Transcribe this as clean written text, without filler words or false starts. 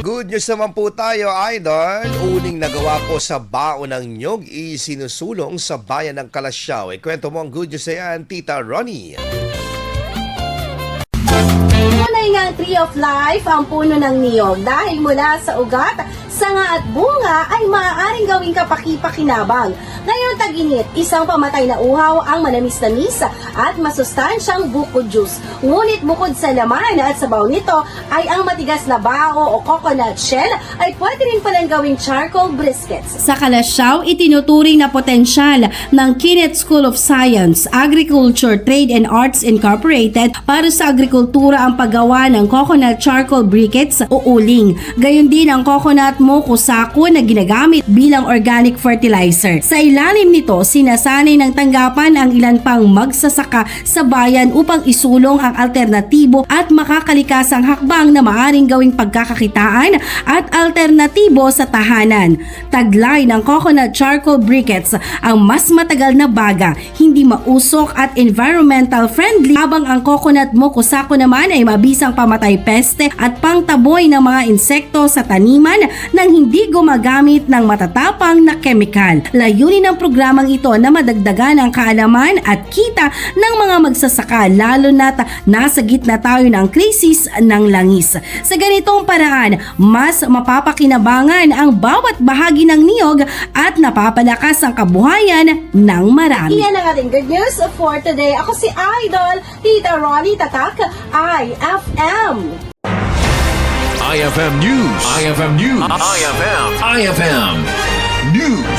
good news naman po tayo, Idol. Uning nagawa po sa baon ng nyog isinusulong sa bayan ng Kalasyaw. Kwento mo ang good news na yan, Tita Ronnie. Tunay nga ang Tree of Life ang puno ng niyog dahil mula sa ugat, sanga at bunga ay maaaring gawing kapaki-pakinabang. Ngayon tag-init, isang pamatay na uhaw ang manamis-namis at masustansyang buko juice. Ngunit bukod sa laman at sabaw nito ay ang matigas na bao o coconut shell ay pwede rin palang gawing charcoal briskets. Sa Kalasyaw, itinuturing na potensyal ng Kinet School of Science, Agriculture, Trade and Arts Incorporated para sa agrikultura ang paggawa ng coconut charcoal briquettes o uling. Gayon din ang coconut mokusako na ginagamit bilang organic fertilizer. Sa ilalim nito, sinasanay ng tanggapan ang ilan pang magsasaka sa bayan upang isulong ang alternatibo at makakalikasang hakbang na maaring gawing pagkakakitaan at alternatibo sa tahanan. Taglay ng coconut charcoal briquettes ang mas matagal na baga, hindi mausok at environmental friendly, habang ang coconut mokusako naman ay mabisang pamatay peste at pangtaboy ng mga insekto sa taniman nang hindi gumagamit ng matatapang na kemikal. Layunin ng programang ito na madagdagan ang kaalaman at kita ng mga magsasaka, lalo na't nasa gitna tayo ng krisis ng langis. Sa ganitong paraan, mas mapapakinabangan ang bawat bahagi ng niyog at napapalakas ang kabuhayan ng marami. Iyan ang ating good news for today. Ako si Idol, Tita Ronnie Tatak, IFM. IFM News. IFM News. IFM News.